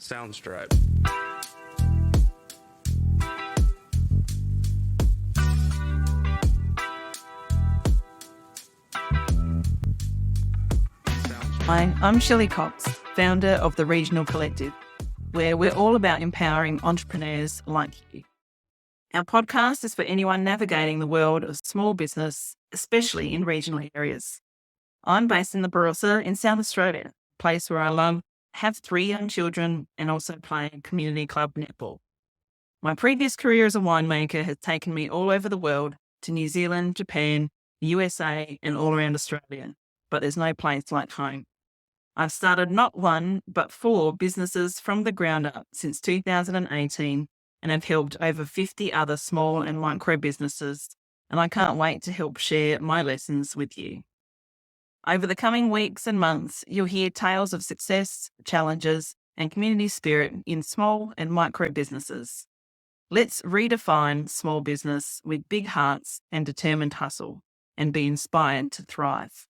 Soundstripe. Hi, I'm Shelley Cox, founder of the Regional Collective, where we're all about empowering entrepreneurs like you. Our podcast is for anyone navigating the world of small business, especially in regional areas. I'm based in the Barossa in South Australia, a place where I love, have 3 young children, and also play community club netball. My previous career as a winemaker has taken me all over the world, to New Zealand, Japan, the USA, and all around Australia, but there's no place like home. I've started not 1, but 4 businesses from the ground up since 2018 and have helped over 50 other small and micro businesses, and I can't wait to help share my lessons with you. Over the coming weeks and months, you'll hear tales of success, challenges, and community spirit in small and micro businesses. Let's redefine small business with big hearts and determined hustle and be inspired to thrive.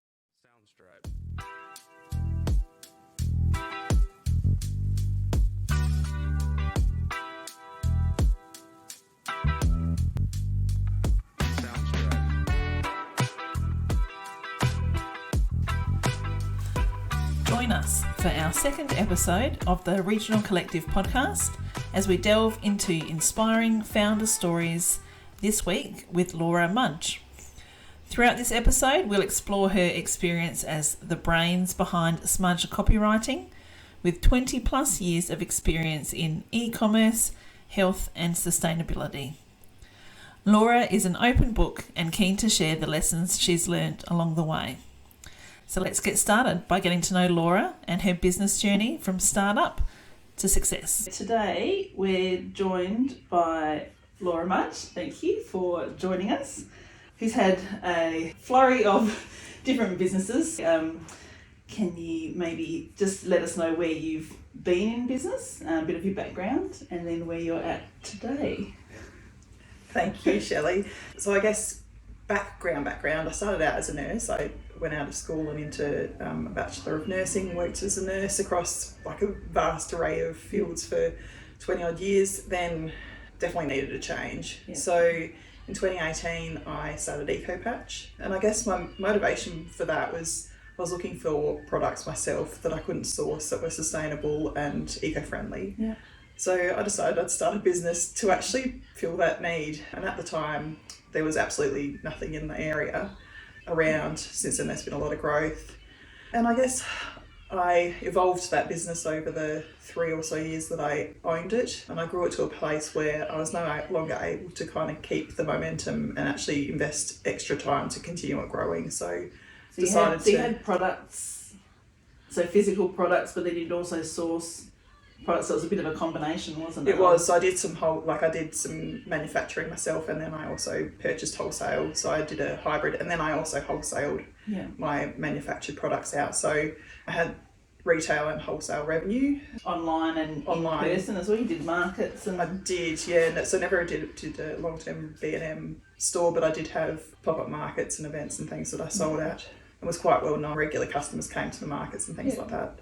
Join us for our second episode of the Regional Collective podcast as we delve into inspiring founder stories, this week with Laura Mudge. Throughout this episode, we'll explore her experience as the brains behind Smudge Copywriting, with 20 plus years of experience in e-commerce, health and sustainability. Laura is an open book and keen to share the lessons she's learned along the way. So let's get started by getting to know Laura and her business journey from startup to success. Today we're joined by Laura Mudge. Thank you for joining us. Who's had a flurry of different businesses. Can you maybe just let us know where you've been in business, a bit of your background, and then where you're at today? Thank you, Shelley. So I guess background, I started out as a nurse. I went out of school and into a Bachelor of Nursing, worked as a nurse across like a vast array of fields for 20 odd years, then definitely needed a change. Yeah. So in 2018, I started EcoPatch, and I guess my motivation for that was I was looking for products myself that I couldn't source that were sustainable and eco-friendly. Yeah. So I decided I'd start a business to actually fill that need, and at the time there was absolutely nothing in the area around. Since then there's been a lot of growth, and I guess I evolved that business over the 3 or so years that I owned it, and I grew it to a place where I was no longer able to kind of keep the momentum and actually invest extra time to continue it growing. So you had products, so physical products, but then you'd also source products. So it was a bit of a combination, wasn't it? It was. So I did some manufacturing myself, and then I also purchased wholesale. So I did a hybrid, and then I also wholesaled my manufactured products out. So I had retail and wholesale revenue. Online and in person as well. You did markets and... I did, yeah. So I never did a long-term B&M store, but I did have pop-up markets and events and things that I sold at. It was quite well known. Regular customers came to the markets and things like that.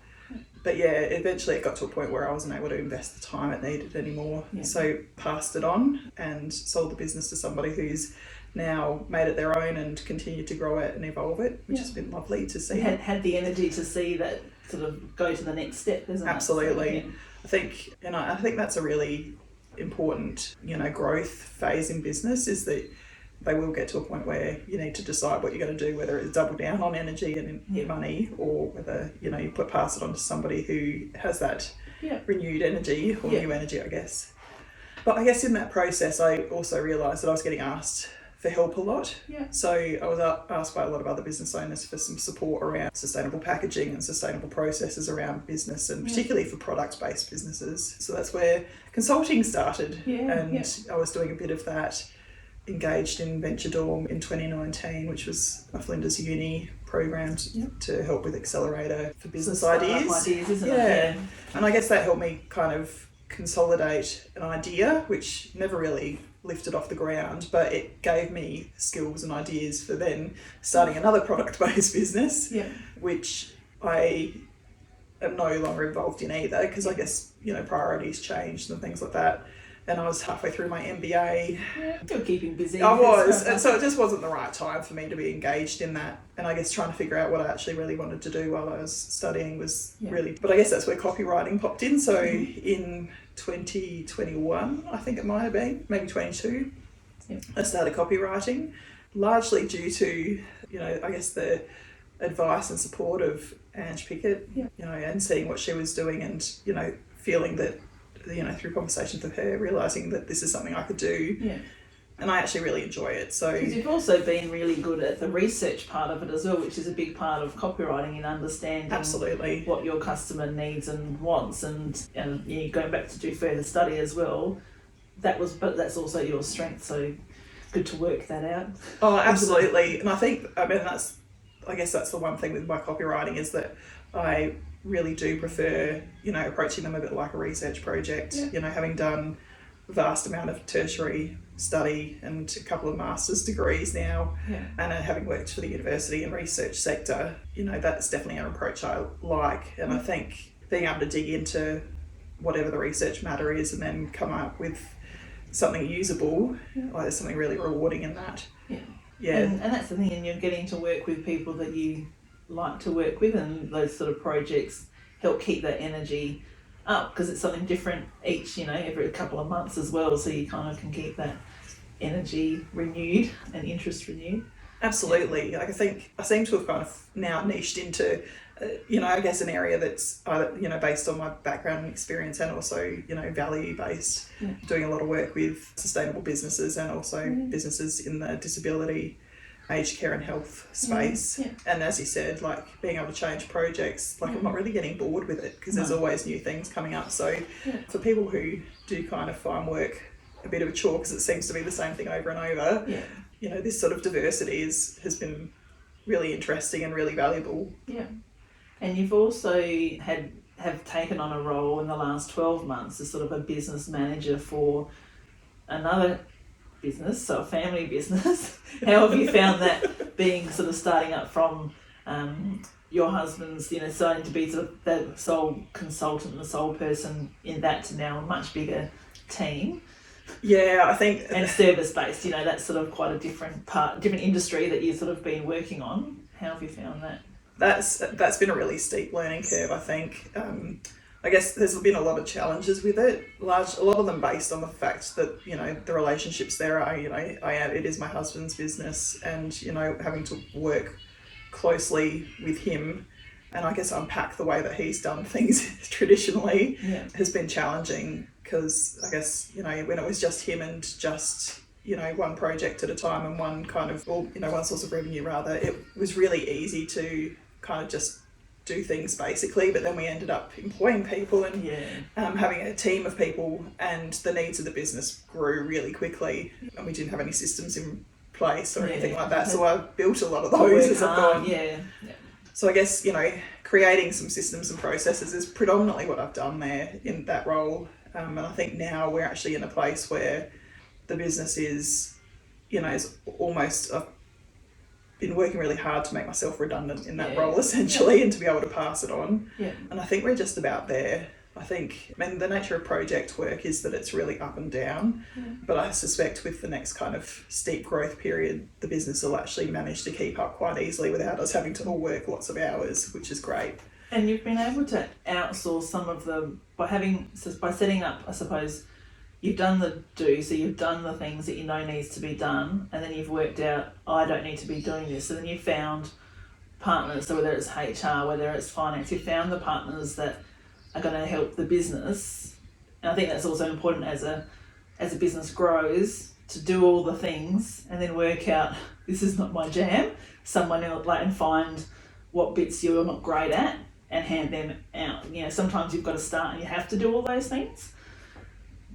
But yeah, eventually it got to a point where I wasn't able to invest the time it needed anymore. Yeah. So passed it on and sold the business to somebody who's now made it their own and continued to grow it and evolve it, which has been lovely to see. Had the energy to see that sort of go to the next step, isn't it? Absolutely. So, I think that's a really important, growth phase in business, is that they will get to a point where you need to decide what you're going to do, whether it's double down on energy and money, or whether, you pass it on to somebody who has that renewed energy or new energy, I guess. But I guess in that process, I also realised that I was getting asked for help a lot. Yeah. So I was asked by a lot of other business owners for some support around sustainable packaging and sustainable processes around business, and particularly for product-based businesses. So that's where consulting started. I was doing a bit of that. Engaged in Venture Dorm in 2019, which was a Flinders Uni program to help with accelerator for business ideas, isn't it? Yeah. And I guess that helped me kind of consolidate an idea, which never really lifted off the ground, but it gave me skills and ideas for then starting another product-based business, which I am no longer involved in either, because I guess priorities changed and things like that. And I was halfway through my MBA. Yeah, you're keeping busy. I was. And so it just wasn't the right time for me to be engaged in that. And I guess trying to figure out what I actually really wanted to do while I was studying was really... But I guess that's where copywriting popped in. So in 2021, I think it might have been, maybe 22, I started copywriting, largely due to, I guess the advice and support of Ange Pickett, and seeing what she was doing and, feeling that, through conversations with her, realising that this is something I could do. Yeah. And I actually really enjoy it. So because you've also been really good at the research part of it as well, which is a big part of copywriting, in understanding absolutely what your customer needs and wants, and going back to do further study as well. But that's also your strength. So good to work that out. Oh, absolutely. And I guess that's the one thing with my copywriting is that I really do prefer, approaching them a bit like a research project, having done a vast amount of tertiary study and a couple of master's degrees now, and having worked for the university and research sector, that's definitely an approach I like. And I think being able to dig into whatever the research matter is and then come up with something usable, there's something really rewarding in that. And that's the thing, and you're getting to work with people that you like to work with, and those sort of projects help keep that energy up, because it's something different each, every couple of months as well, so you kind of can keep that energy renewed and interest renewed. Absolutely. Like I think I seem to have kind of now niched into I guess an area that's based on my background and experience, and also value based, doing a lot of work with sustainable businesses and also businesses in the disability, aged care and health space. And as you said, like being able to change projects, like I'm not really getting bored with it, because there's always new things coming up. So for people who do kind of find work a bit of a chore because it seems to be the same thing over and over, this sort of diversity has been really interesting and really valuable. And you've also have taken on a role in the last 12 months as sort of a business manager for another business, so a family business. How have you found that, being sort of starting up from your husband's, starting to be sort of the sole consultant, the sole person in that, to now a much bigger team? Yeah, I think... And service-based, that's sort of quite a different industry that you've sort of been working on. How have you found that? That's been a really steep learning curve, I think. I guess there's been a lot of challenges with it. A lot of them based on the fact that the relationships there are it is my husband's business, and having to work closely with him, and I guess unpack the way that he's done things traditionally has been challenging, because I guess when it was just him and just one project at a time and one kind of, one source of revenue rather, it was really easy to kind of just do things basically. But then we ended up employing people and having a team of people, and the needs of the business grew really quickly, and we didn't have any systems in place or anything like that. So I built a lot of those as I've gone. So I guess, creating some systems and processes is predominantly what I've done there in that role. And I think now we're actually in a place where the business is, is almost... I've been working really hard to make myself redundant in that role, essentially, and to be able to pass it on. And I think we're just about there. The nature of project work is that it's really up and down, but I suspect with the next kind of steep growth period, the business will actually manage to keep up quite easily without us having to all work lots of hours, which is great. And you've been able to outsource some of by setting up, I suppose, you've done so you've done the things that needs to be done, and then you've worked out, I don't need to be doing this. So then you've found partners, so whether it's HR, whether it's finance, you've found the partners that are going to help the business. And I think that's also important as a business grows, to do all the things and then work out, this is not my jam, someone else, and find what bits you're not great at and hand them out. Sometimes you've got to start and you have to do all those things,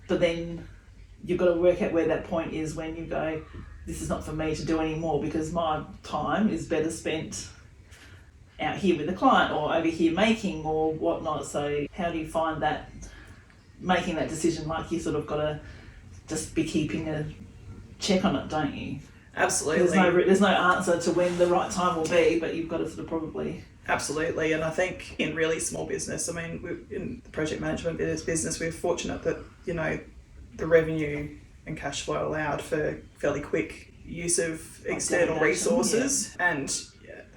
but then you've got to work out where that point is when you go, this is not for me to do anymore, because my time is better spent out here with the client or over here making or whatnot. So how do you find that, making that decision? Like, you sort of got to just be keeping a check on it, don't you? Absolutely. There's no answer to when the right time will be, but you've got to sort of probably... Absolutely. And I think in really small business, I mean, in the project management business, we're fortunate that, you know, the revenue and cash flow allowed for fairly quick use of external resources. Yeah. And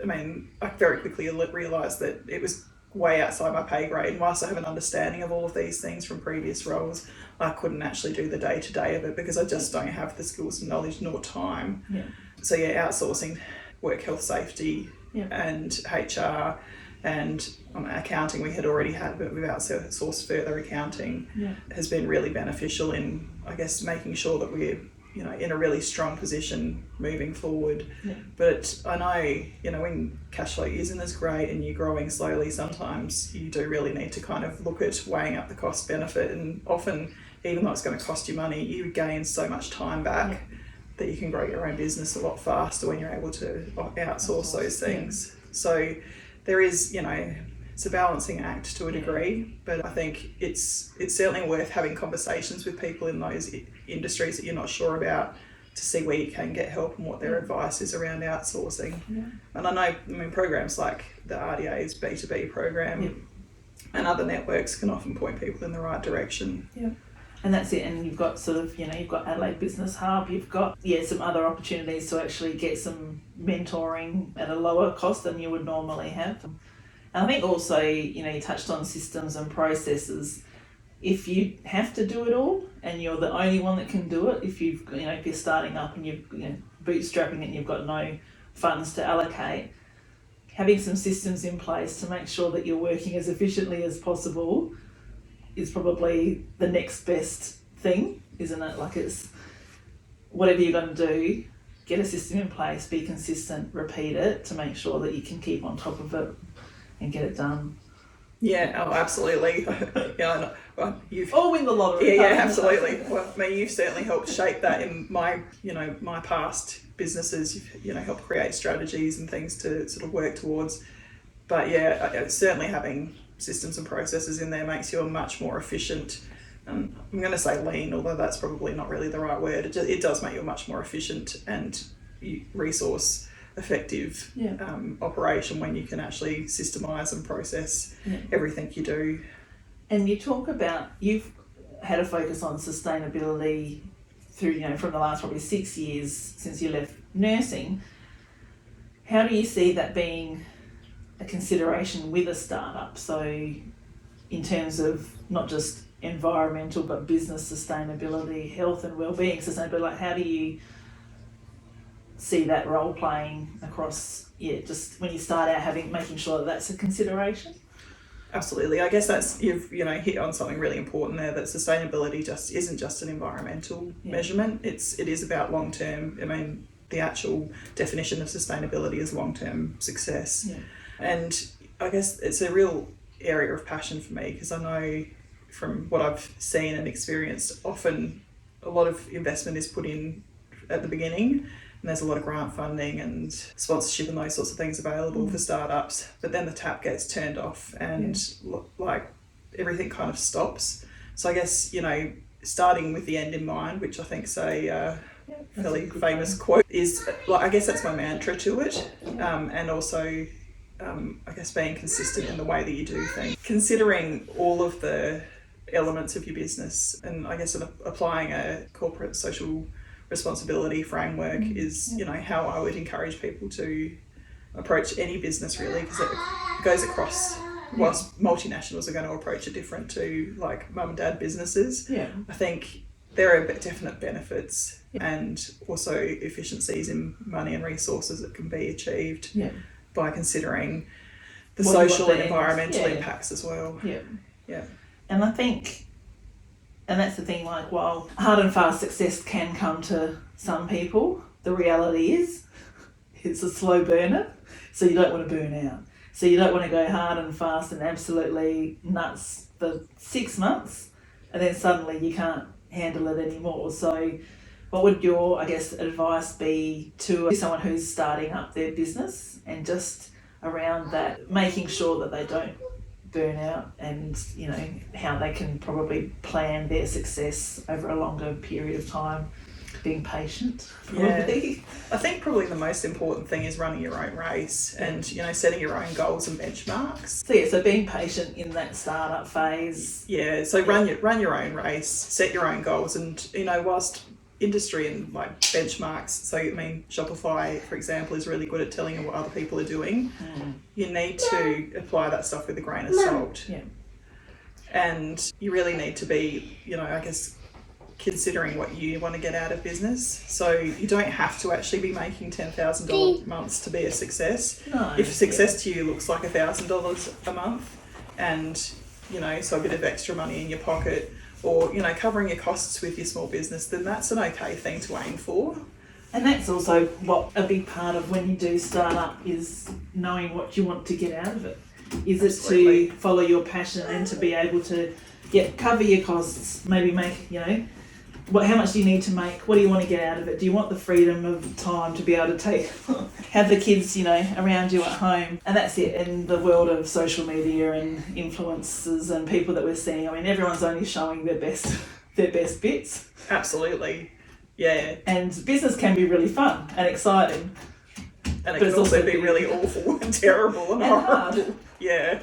I mean, I very quickly realised that it was way outside my pay grade. And whilst I have an understanding of all of these things from previous roles, I couldn't actually do the day-to-day of it because I just don't have the skills and knowledge nor time. Yeah. So yeah, outsourcing work health safety and HR and accounting we had already had, but we've outsourced further accounting has been really beneficial in, I guess, making sure that we're, you know, in a really strong position moving forward. Yeah. But I know, you know, when cash flow isn't as great and you're growing slowly, sometimes you do really need to kind of look at weighing up the cost benefit, and often, even though it's going to cost you money, you gain so much time back that you can grow your own business a lot faster when you're able to outsource those things. Yeah. So there is, you know, it's a balancing act to a degree, but I think it's certainly worth having conversations with people in those industries that you're not sure about to see where you can get help and what their advice is around outsourcing. Yeah. And I mean, programs like the RDA's B2B program and other networks can often point people in the right direction. Yeah. And that's it. And you've got sort of, you know, you've got Adelaide Business Hub, you've got, some other opportunities to actually get some mentoring at a lower cost than you would normally have. And I think also, you know, you touched on systems and processes. If you have to do it all and you're the only one that can do it, if you're starting up and you're bootstrapping it and you've got no funds to allocate, having some systems in place to make sure that you're working as efficiently as possible is probably the next best thing, isn't it? Like, it's whatever you're going to do, get a system in place, be consistent, repeat it to make sure that you can keep on top of it and get it done. Yeah, oh, absolutely. Yeah, well, you've win the lottery. Yeah, absolutely. Well, I mean, you've certainly helped shape that in my past businesses. You've, helped create strategies and things to sort of work towards. But yeah, certainly having systems and processes in there makes you a much more efficient, I'm going to say lean, although that's probably not really the right word. It does make you a much more efficient and resource effective operation when you can actually systemize and process everything you do. And you talk about, you've had a focus on sustainability through, from the last probably 6 years since you left nursing. How do you see that being a consideration with a startup? So in terms of not just environmental but business sustainability, health and wellbeing sustainability, like how do you see that role playing across, just when you start out making sure that that's a consideration? Absolutely. I guess that's, you've hit on something really important there, that sustainability just isn't just an environmental measurement. It is about long term. I mean, the actual definition of sustainability is long term success. Yeah. And I guess it's a real area of passion for me, because I know from what I've seen and experienced, often a lot of investment is put in at the beginning, and there's a lot of grant funding and sponsorship and those sorts of things available for startups, but then the tap gets turned off and like everything kind of stops. So I guess, starting with the end in mind, which I think is a fairly famous quote, is I guess that's my mantra to it. And also I guess being consistent in the way that you do things, considering all of the elements of your business, and I guess applying a corporate social responsibility framework is, how I would encourage people to approach any business, really, because it goes across. Whilst multinationals are going to approach it different to like mum and dad businesses, I think there are definite benefits and also efficiencies in money and resources that can be achieved by considering the social and environmental impacts as well. Yeah. And I think, and that's the thing, like, while hard and fast success can come to some people, the reality is it's a slow burner, so you don't want to burn out. So you don't want to go hard and fast and absolutely nuts for 6 months and then suddenly you can't handle it anymore. So what would your, advice be to someone who's starting up their business, and just around that, making sure that they don't burn out, and how they can probably plan their success over a longer period of time? being patient, probably. Yeah. I think probably the most important thing is running your own race and, setting your own goals and benchmarks. So being patient in that startup phase. Yeah, so run your own race, set your own goals, and, whilst industry and like benchmarks, so Shopify, for example, is really good at telling you what other people are doing. You need to apply that stuff with a grain of salt. Yeah. And you really need to be, considering what you want to get out of business. So you don't have to actually be making $10,000 months to be a success. No, if success to you looks like $1,000 a month and, so a bit of extra money in your pocket or, covering your costs with your small business, then that's an okay thing to aim for. And that's also what a big part of when you do start up is knowing what you want to get out of it. Is Absolutely. it to follow your passion and to be able to cover your costs, maybe make, how much do you need to make? What do you want to get out of it? Do you want the freedom of time to be able to have the kids, around you at home? And that's it. In the world of social media and influencers and people that we're seeing, everyone's only showing their best bits. Absolutely. Yeah. And business can be really fun and exciting. And it can also be really awful and terrible and horrible. Hard. Yeah.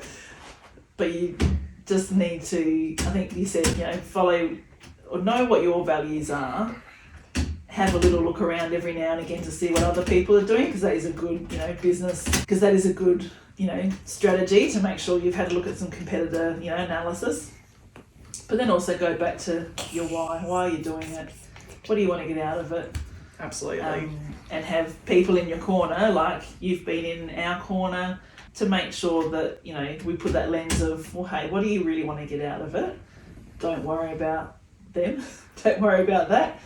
But you just need to, I think you said, follow or know what your values are. Have a little look around every now and again to see what other people are doing, because that is a good, business, because that is a good, strategy to make sure you've had a look at some competitor, analysis. But then also go back to your why. Why are you doing it? What do you want to get out of it? Absolutely. And have people in your corner, like you've been in our corner, to make sure that, we put that lens of, well, hey, what do you really want to get out of it? Don't worry about them. Don't worry about that.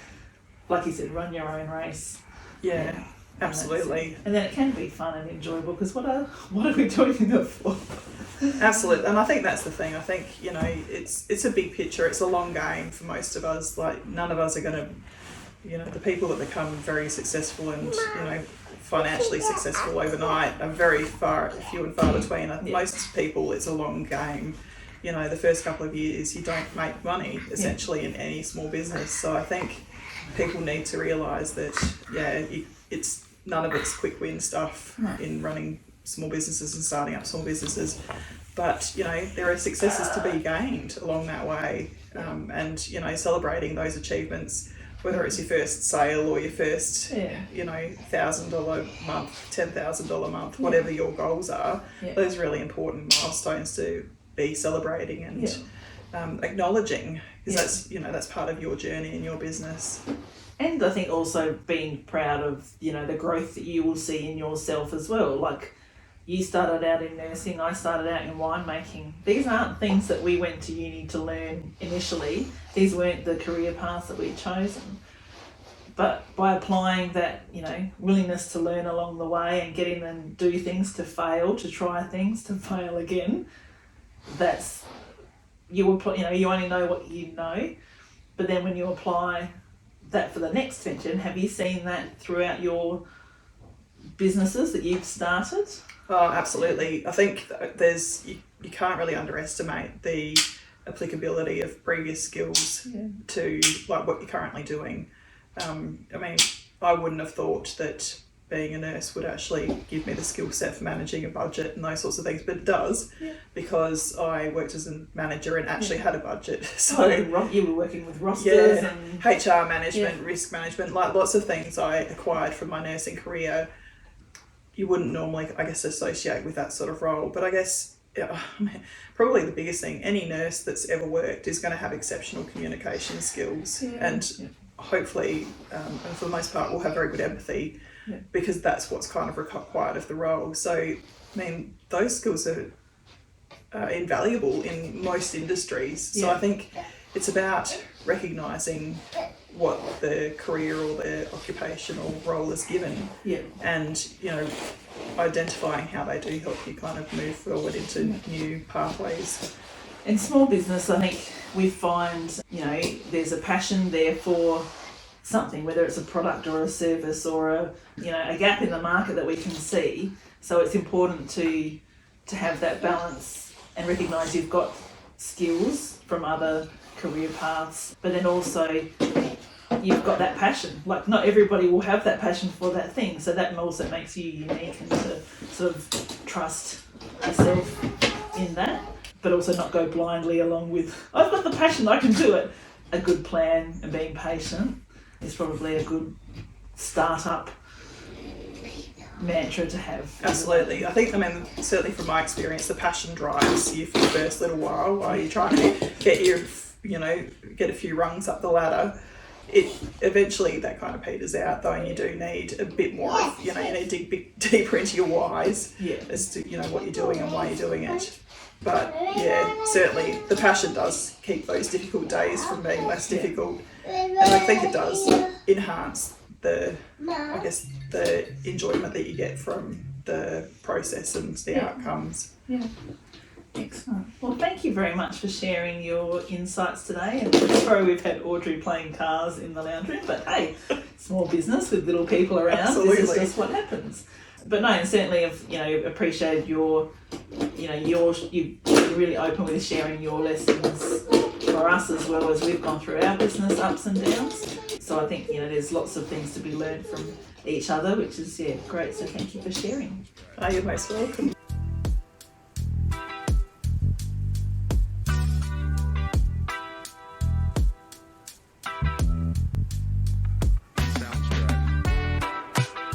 Like you said, run your own race. Yeah, absolutely. And then it can be fun and enjoyable, because what are we doing it for? Absolutely. And I think that's the thing. I think, it's a big picture. It's a long game for most of us. Like, none of us are going to, the people that become very successful and, financially successful overnight are very few and far between. Most people, it's a long game. The first couple of years you don't make money essentially in any small business. So I think people need to realise that it's none of it's quick win stuff in running small businesses and starting up small businesses. But there are successes to be gained along that way, and celebrating those achievements, whether it's your first sale or your first $1,000 month, $10,000 month, whatever your goals are. Those are really important milestones to be celebrating and acknowledging, because that's part of your journey and your business. And I think also being proud of the growth that you will see in yourself as well. Like, you started out in nursing, I started out in winemaking. These aren't things that we went to uni to learn initially. These weren't the career paths that we'd chosen. But by applying that, willingness to learn along the way and get in and do things, to fail, to try things, to fail again, that's, you only know what you know. But then when you apply that for the next venture, have you seen that throughout your businesses that you've started? Oh, absolutely. I think you can't really underestimate the applicability of previous skills to like what you're currently doing. I wouldn't have thought that being a nurse would actually give me the skill set for managing a budget and those sorts of things, but it does, because I worked as a manager and actually had a budget. So you were working with rosters and HR management, risk management, like lots of things I acquired from my nursing career. You wouldn't normally, I guess, associate with that sort of role. But I guess probably the biggest thing, any nurse that's ever worked is going to have exceptional communication skills, and hopefully, and for the most part, will have very good empathy, because that's what's kind of required of the role. So, those skills are invaluable in most industries. So I think it's about recognising what the career or the occupational role is given, and identifying how they do help you kind of move forward into new pathways. In small business, I think we find there's a passion there for something, whether it's a product or a service or a gap in the market that we can see. So it's important to have that balance and recognise you've got skills from other career paths, but then also you've got that passion. Like, not everybody will have that passion for that thing, so that also makes you unique, and to sort of trust yourself in that, but also not go blindly along with, I've got the passion, I can do it. A good plan and being patient is probably a good startup mantra to have. Absolutely. I think, certainly from my experience, the passion drives you for the first little while you're trying to get a few rungs up the ladder. It eventually, that kind of peters out, though, and you do need a bit more of, you need to dig deeper into your whys as to, what you're doing and why you're doing it. But yeah, certainly the passion does keep those difficult days from being less difficult. And I think it does enhance the enjoyment that you get from the process and the outcomes. Yeah. Excellent. Well, thank you very much for sharing your insights today. And sorry we've had Audrey playing cars in the lounge room, but hey, small business with little people around. Absolutely. This is just what happens. But no, and certainly have appreciated you're really open with sharing your lessons for us, as well as we've gone through our business ups and downs. So I think there's lots of things to be learned from each other, which is great. So thank you for sharing. You're most welcome.